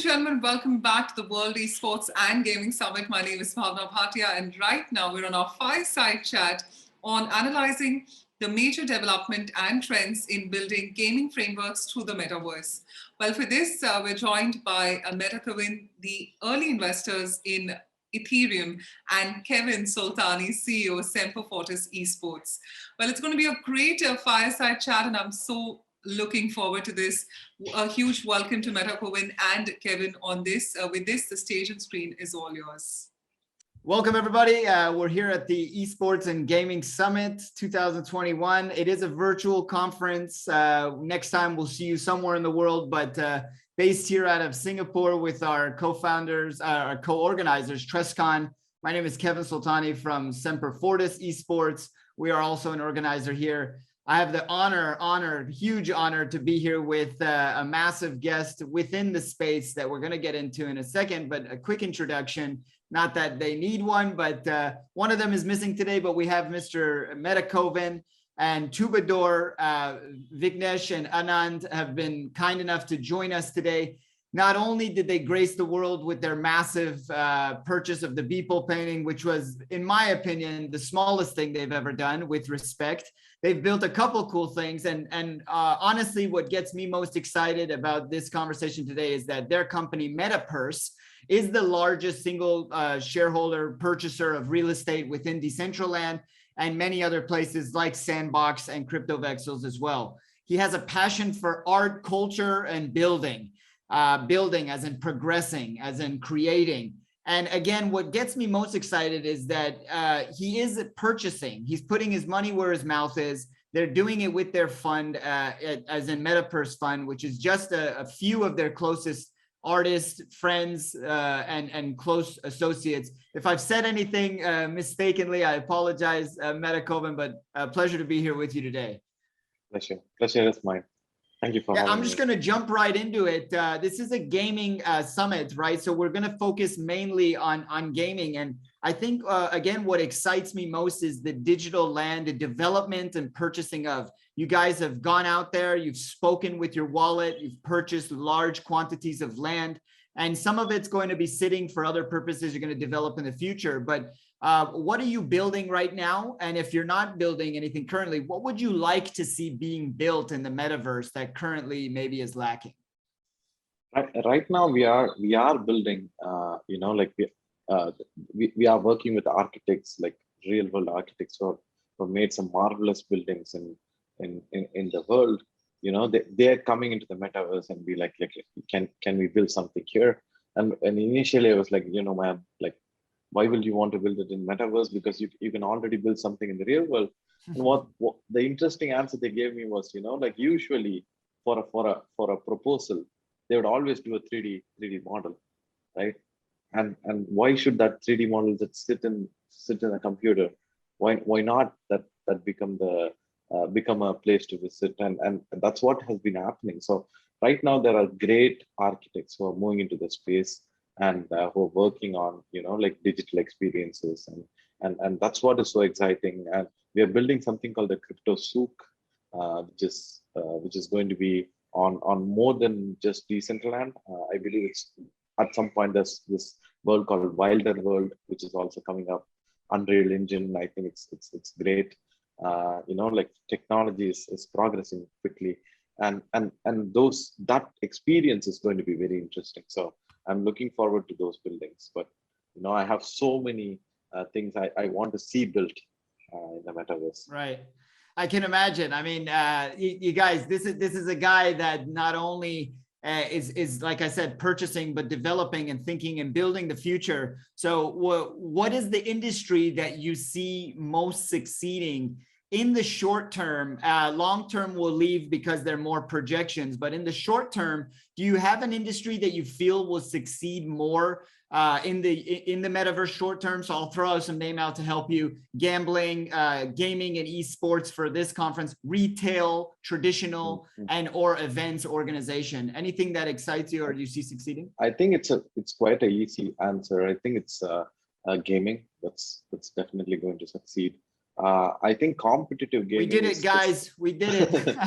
gentlemen, welcome back to the World Esports and Gaming Summit. My name is Bhavna Bhatia, and right now we're on our Fireside Chat on analyzing the major development and trends in building gaming frameworks through the Metaverse. Well, for this, we're joined by Metakoven, the early investors in Ethereum, and Kevin Soltani, CEO, Semper Fortis Esports. Well, it's going to be a great Fireside Chat, and I'm so looking forward to this. A huge welcome to Metakoven and Kevin on this. With this, the stage and screen is all yours. Welcome, everybody. We're here at the Esports and Gaming Summit 2021. It is a virtual conference. Next time we'll see you somewhere in the world, but based here out of Singapore with our co-founders, our co-organizers, Trescon. My name is Kevin Soltani from Semper Fortis Esports. We are also an organizer here. I have the huge honor to be here with a massive guest within the space that we're going to get into in a second, but a quick introduction. Not that they need one, but one of them is missing today, but we have Mr. Metakoven and Tubador, Vignesh and Anand have been kind enough to join us today. Not only did they grace the world with their massive purchase of the Beeple painting, which was, in my opinion, the smallest thing they've ever done, with respect. They've built a couple cool things. And honestly, what gets me most excited about this conversation today is that their company, Metaverse, is the largest single shareholder purchaser of real estate within Decentraland and many other places like Sandbox and CryptoVexels as well. He has a passion for art, culture, and building. Building as in progressing, as in creating. And again, what gets me most excited is that he is purchasing. He's putting his money where his mouth is. They're doing it with their fund, as in Metaverse Fund, which is just a few of their closest artists, friends, and close associates. If I've said anything mistakenly, I apologize, Metakoven, but a pleasure to be here with you today. Pleasure is mine. Thank you for having me. I'm just going to jump right into it. This is a gaming summit, right? So we're going to focus mainly on gaming. And I think, again, what excites me most is the digital land, the development and purchasing of. You guys have gone out there, you've spoken with your wallet, you've purchased large quantities of land, and some of it's going to be sitting for other purposes you're going to develop in the future. But what are you building right now? And if you're not building anything currently, what would you like to see being built in the metaverse that currently maybe is lacking? Right now, we are building. We are working with architects, like real world architects, who have made some marvelous buildings in the world. You know, they're coming into the metaverse and be like can we build something here? And initially I was like, man, like, why will you want to build it in metaverse? Because you can already build something in the real world. And what the interesting answer they gave me was, like usually for a proposal, they would always do a 3D model, right? And why should that 3D model that sit in a computer? Why not that become a place to visit? And that's what has been happening. So right now there are great architects who are moving into the space and who are working on, like digital experiences. And that's what is so exciting. And we are building something called the crypto souk, which is going to be on more than just Decentraland. I believe it's at some point there's this world called Wilder World, which is also coming up. Unreal Engine, I think it's great. Like technology is progressing quickly, and that experience is going to be very interesting. So I'm looking forward to those buildings. But I have so many things I want to see built in the metaverse. Right, I can imagine. I mean, you guys, this is a guy that not only is like I said, purchasing, but developing and thinking and building the future. So what is the industry that you see most succeeding in the short term? Long term will leave because there are more projections, but in the short term, do you have an industry that you feel will succeed more in the metaverse short term? So I'll throw out some name out to help you: gambling, gaming and esports for this conference, retail, traditional, and or events organization. Anything that excites you or you see succeeding? I think it's quite an easy answer. I think it's gaming. That's definitely going to succeed. I think competitive gaming. We did it, guys. We did it.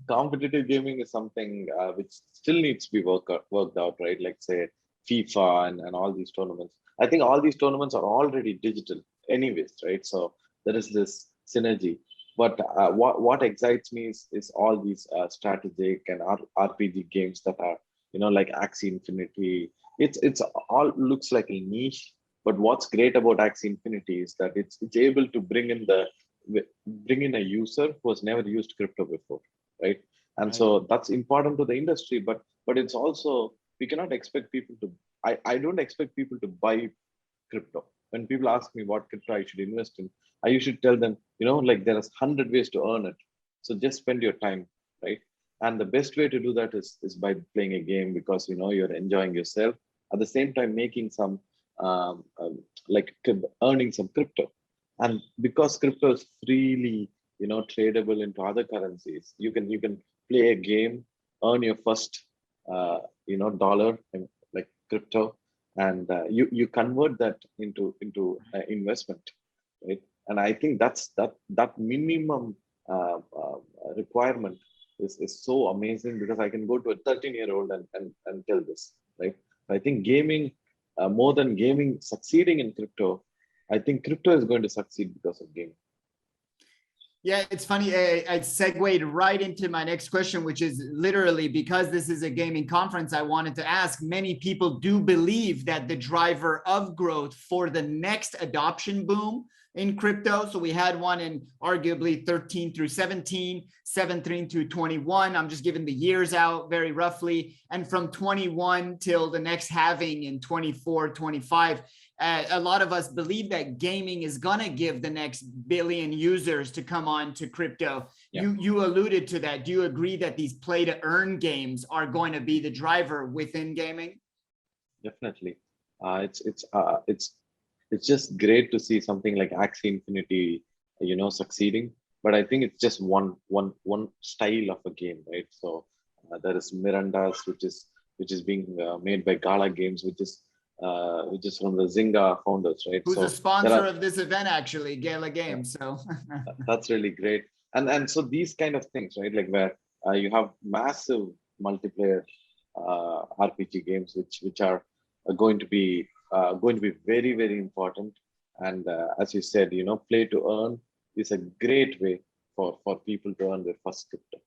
Competitive gaming is something which still needs to be worked out, right? Like say FIFA and all these tournaments. I think all these tournaments are already digital, anyways, right? So there is this synergy. But what excites me is all these strategic and RPG games that are, like Axie Infinity. It's all looks like a niche, but what's great about Axie Infinity is that it's able to bring in a user who has never used crypto before, right? And Right. so that's important to the industry, but it's also, we cannot expect people to. I don't expect people to buy crypto. When people ask me what crypto I should invest in, I usually tell them, like there are 100 ways to earn it. So just spend your time, right? And the best way to do that is by playing a game, because you're enjoying yourself at the same time making some like earning some crypto. And because crypto is freely tradable into other currencies, you can play a game, earn your first dollar in like crypto, and you convert that into investment, right? And I think that minimum requirement is so amazing, because I can go to a 13-year-old and tell this, right? I think gaming, more than gaming succeeding in crypto, I think crypto is going to succeed because of gaming. Yeah, it's funny. I segued right into my next question, which is literally, because this is a gaming conference, I wanted to ask, many people do believe that the driver of growth for the next adoption boom in crypto. So we had one in arguably 13 through 17, 17 through 21. I'm just giving the years out very roughly. And from 21 till the next halving in 24, 25. A lot of us believe that gaming is going to give the next billion users to come on to crypto. Yeah. You alluded to that. Do you agree that these play to earn games are going to be the driver within gaming? Definitely. It's just great to see something like Axie Infinity, succeeding. But I think it's just one style of a game, right? So there is Miranda's, which is being made by Gala Games, which is from the Zynga founders, right? Who's a sponsor of this event, actually, Gala Games. Yeah, so that's really great. And so these kind of things, right? Like where you have massive multiplayer RPG games, which are going to be very, very important. And as you said, play to earn is a great way for people to earn their first crypto.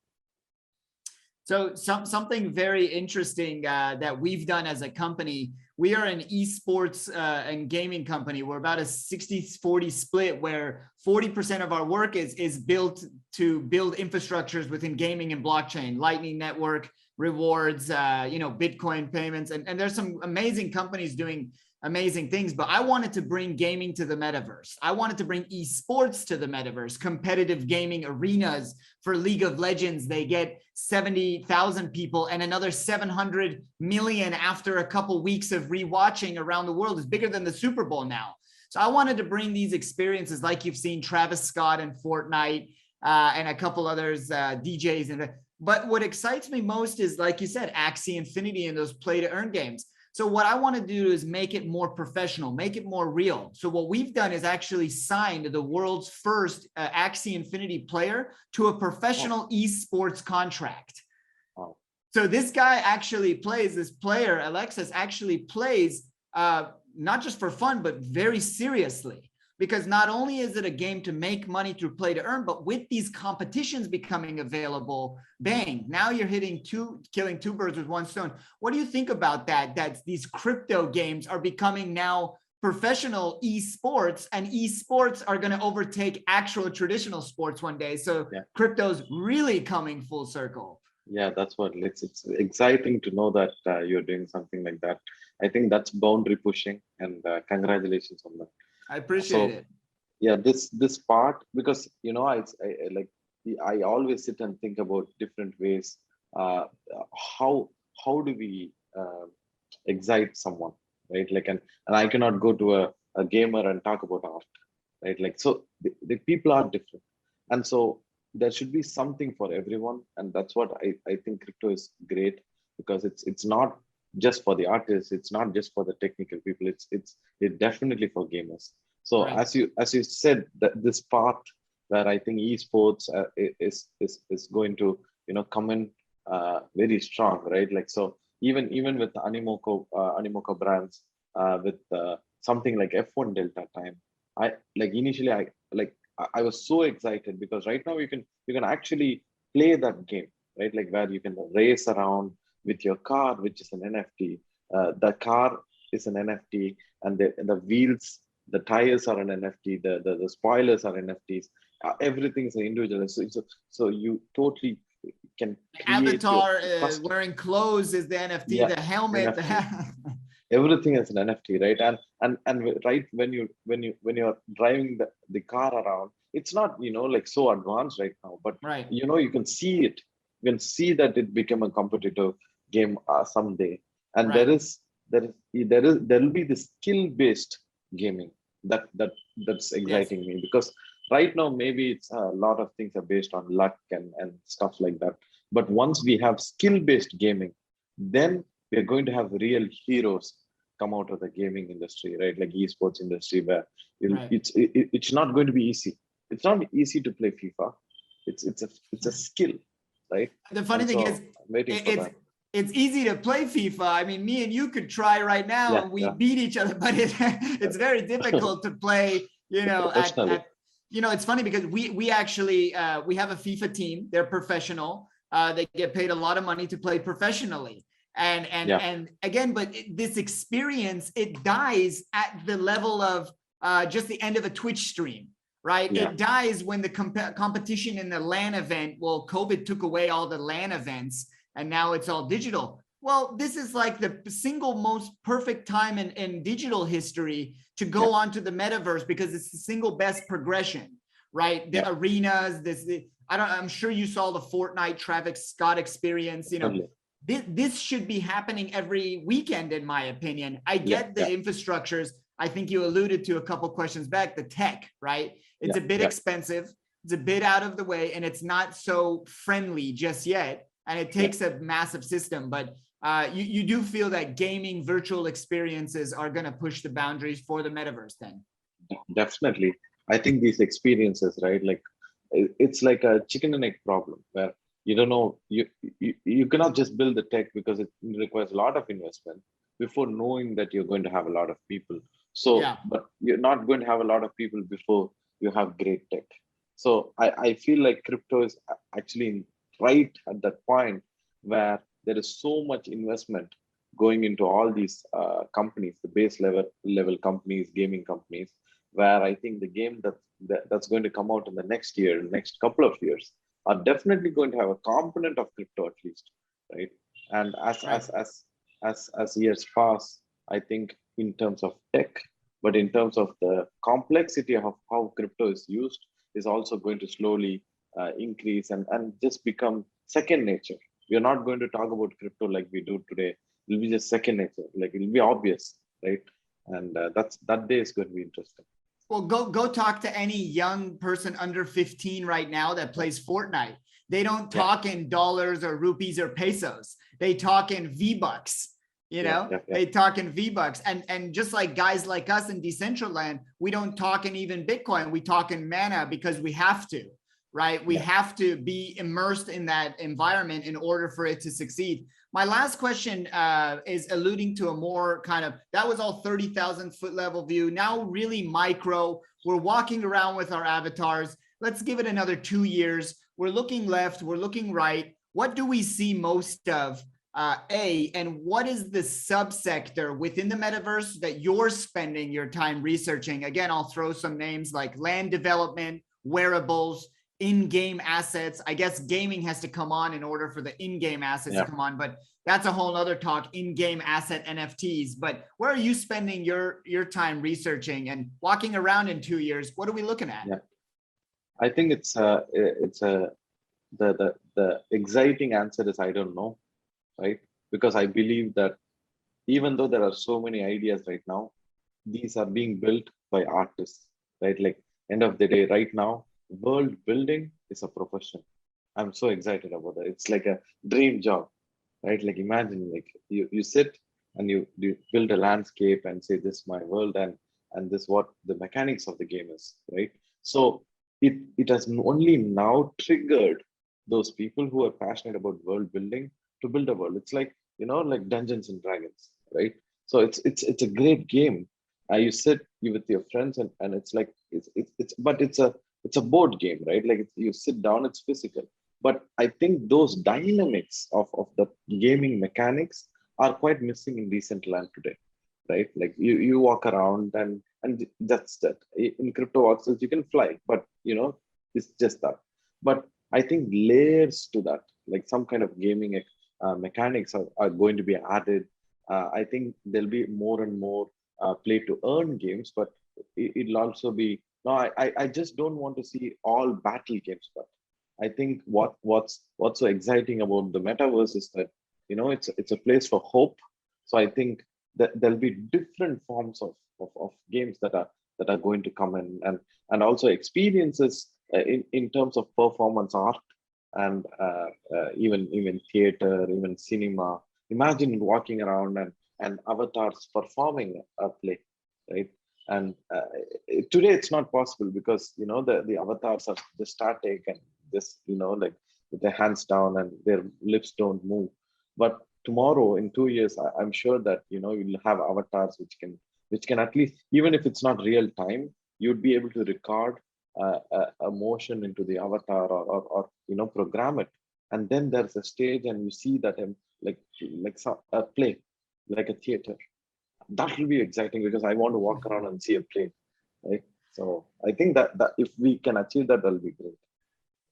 So something very interesting that we've done as a company, we are an esports and gaming company. We're about a 60-40 split, where 40% of our work is built to build infrastructures within gaming and blockchain, Lightning Network, rewards, Bitcoin payments. And there's some amazing companies doing amazing things, but I wanted to bring gaming to the metaverse. I wanted to bring esports to the metaverse, competitive gaming arenas. For League of Legends, they get 70,000 people, and another 700 million after a couple weeks of rewatching around the world. Is bigger than the Super Bowl now. So I wanted to bring these experiences, like you've seen Travis Scott and Fortnite and a couple others, DJs. But what excites me most is, like you said, Axie Infinity and those play to earn games. So what I want to do is make it more professional, make it more real. So what we've done is actually signed the world's first Axie Infinity player to a professional esports contract. Wow. So this guy actually plays, this player, Alexis, actually plays not just for fun, but very seriously. Because not only is it a game to make money through play to earn, but with these competitions becoming available, bang, now you're killing two birds with one stone. What do you think about that? That these crypto games are becoming now professional esports, and esports are going to overtake actual traditional sports one day. So yeah, crypto's really coming full circle. Yeah, that's what it's exciting to know that you're doing something like that. I think that's boundary pushing, and congratulations on that. I appreciate it. Yeah, this part, because I always sit and think about different ways. How do we excite someone, right? Like, and I cannot go to a gamer and talk about art, right? Like, so the people are different, and so there should be something for everyone, and that's what I think crypto is great, because it's not just for the artists, it's not just for the technical people, it's definitely for gamers. So Right. as you said, that this part where I think esports is going to come in very strong, right? Like so, even with the Animoco brands, with something like F1 Delta time, I like initially I was so excited because right now you can actually play that game, right? Like where you can race around with your car, which is an NFT. The car is an NFT, and the wheels, the tires are an NFT, the spoilers are NFTs. Everything is an individual. So you totally can create your Avatar custom. wearing clothes is the NFT, Yeah, the helmet. NFT. Everything is an NFT, right? And right when you're driving the car around, it's not like so advanced right now, but Right. you can see it. You can see that it become a competitive game someday, and Right. there will be the skill based gaming that's exciting me, because right now maybe it's a lot of things are based on luck and stuff like that, but once we have skill based gaming, then we are going to have real heroes come out of the gaming industry, right? Like esports industry, where Right. it's not going to be easy. It's not easy to play FIFA. It's a skill, right? The funny And thing so is, I'm waiting for that. it's easy to play FIFA. I mean, me and you could try right now Yeah, and we yeah. beat each other, but it's very difficult to play, Professionally. it's funny because we actually we have a FIFA team. They're professional. They get paid a lot of money to play professionally. And again, but this experience, it dies at the level of just the end of a Twitch stream, right? Yeah. It dies when the competition in the LAN event, well, COVID took away all the LAN events and now it's all digital. Well, this is like the single most perfect time in digital history to go onto the metaverse, because it's the single best progression, right? The arenas, I'm sure you saw the Fortnite Travis Scott experience, This should be happening every weekend, in my opinion. I get the infrastructures. I think you alluded to a couple questions back, the tech, right? It's a bit expensive. It's a bit out of the way, and it's not so friendly just yet. And it takes a massive system, but you do feel that gaming virtual experiences are going to push the boundaries for the metaverse then? Definitely. I think these experiences, right? Like it's like a chicken and egg problem where you don't know, you cannot just build the tech, because it requires a lot of investment before knowing that you're going to have a lot of people. So, but you're not going to have a lot of people before you have great tech. So I feel like crypto is actually right at that point where there is so much investment going into all these companies, the base level companies, gaming companies, where I think the game that's going to come out in the next year, next couple of years, are definitely going to have a component of crypto at least, right? And as years pass, I think in terms of tech, but in terms of the complexity of how crypto is used, is also going to slowly increase and just become second nature. We're not going to talk about crypto like we do today. It'll be just second nature, like it'll be obvious, right? And that day is going to be interesting. Well, go talk to any young person under 15 right now that plays Fortnite. They don't talk in dollars or rupees or pesos. They talk in V-Bucks, They talk in V-Bucks. And just like guys like us in Decentraland, we don't talk in even Bitcoin. We talk in mana because we have to, right? We have to be immersed in that environment in order for it to succeed. My last question is alluding to a more kind of, that was all 30,000 foot level view. Now really micro, we're walking around with our avatars. Let's give it another 2 years. We're looking left, we're looking right. What do we see most of, and what is the subsector within the metaverse that you're spending your time researching? Again, I'll throw some names like land development, wearables, in-game assets. I guess gaming has to come on in order for the in-game assets to come on, but that's a whole other talk, in-game asset NFTs. But where are you spending your time researching and walking around in 2 years? What are we looking at? I think the exciting answer is I don't know, right? Because I believe that even though there are so many ideas right now, these are being built by artists, right? Like end of the day, right now, world building is a profession. I'm so excited about that. It's like a dream job, right? Like imagine, like you sit and you build a landscape and say, this is my world, and and this what the mechanics of the game is, right? So it has only now triggered those people who are passionate about world building to build a world. It's like, like Dungeons and Dragons, right? So it's a great game. You sit with your friends, and it's like but it's a board game, right? Like you sit down, it's physical. But I think those dynamics of the gaming mechanics are quite missing in Decentraland today, right? Like you walk around, and that's that. In crypto voxels you can fly, but it's just that. But I think layers to that, like some kind of gaming mechanics are going to be added. I think there'll be more and more play to earn games, but it'll also be no. I just don't want to see all battle games. But I think what's so exciting about the metaverse is that it's a place for hope. So I think that there'll be different forms of games that are going to come in, and also experiences in terms of performance art, and even theater, even cinema. Imagine walking around and avatars performing a play, right? And today it's not possible because the avatars are just static and just like with their hands down and their lips don't move. But tomorrow, in 2 years, I'm sure that you'll have avatars which can at least, even if it's not real time, you'd be able to record a motion into the avatar, or program it, and then there's a stage and you see that like a play, like a theater. That will be exciting because I want to walk around and see a play, right? So I think that if we can achieve that, that'll be great.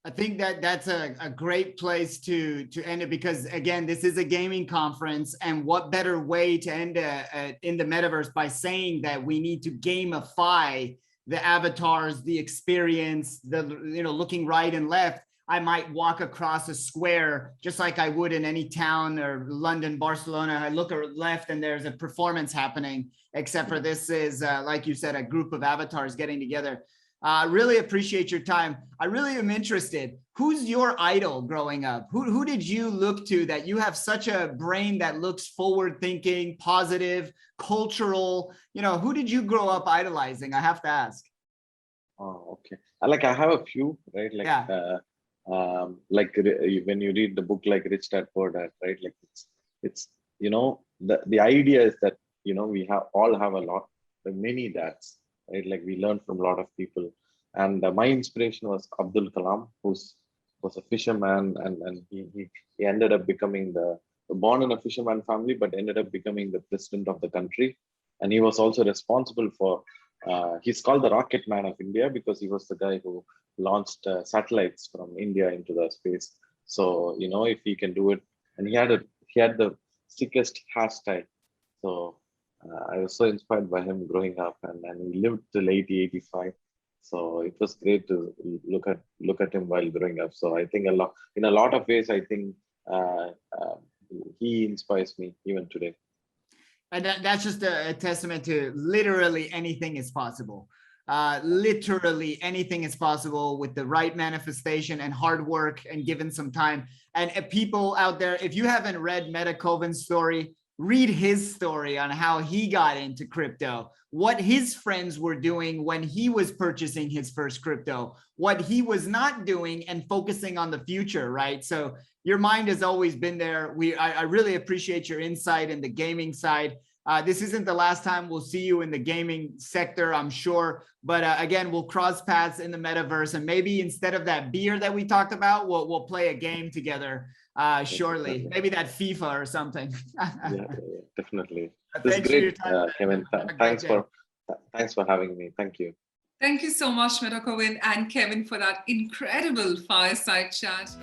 I think that's a great place to end it, because again, this is a gaming conference, and what better way to end in the metaverse by saying that we need to gamify the avatars, the experience, the looking right and left. I might walk across a square just like I would in any town, or London, Barcelona. I look left and there's a performance happening, except for this is, like you said, a group of avatars getting together. Really appreciate your time. I really am interested. Who's your idol growing up? Who did you look to that you have such a brain that looks forward thinking, positive, cultural? Who did you grow up idolizing? I have to ask. Oh, okay. Like I have a few, right? Like, yeah. Like when you read the book like Rich Dad Poor Dad, right? Like it's the idea is that we all have a lot, many dads, right? Like we learn from a lot of people, and my inspiration was Abdul Kalam, was a fisherman, and he ended up becoming born in a fisherman family, but ended up becoming the president of the country, and he was also responsible for. He's called the Rocket Man of India because he was the guy who launched satellites from India into the space. So if he can do it, and he had the sickest hairstyle. So I was so inspired by him growing up, and he lived till 85. So it was great to look at him while growing up. So I think in a lot of ways, I think he inspires me even today. And that's just a testament to literally anything is possible. Literally anything is possible with the right manifestation and hard work and given some time. And people out there, if you haven't read Metakoven's story, read his story on how he got into crypto, what his friends were doing when he was purchasing his first crypto, what he was not doing, and focusing on the future, right? So your mind has always been there. I really appreciate your insight in the gaming side. This isn't the last time we'll see you in the gaming sector, I'm sure. But again, we'll cross paths in the metaverse, and maybe instead of that beer that we talked about, we'll play a game together shortly. Maybe that FIFA or something. yeah, definitely. This is great, Kevin. Thanks for having me. Thank you. Thank you so much, Metakoven and Kevin, for that incredible fireside chat.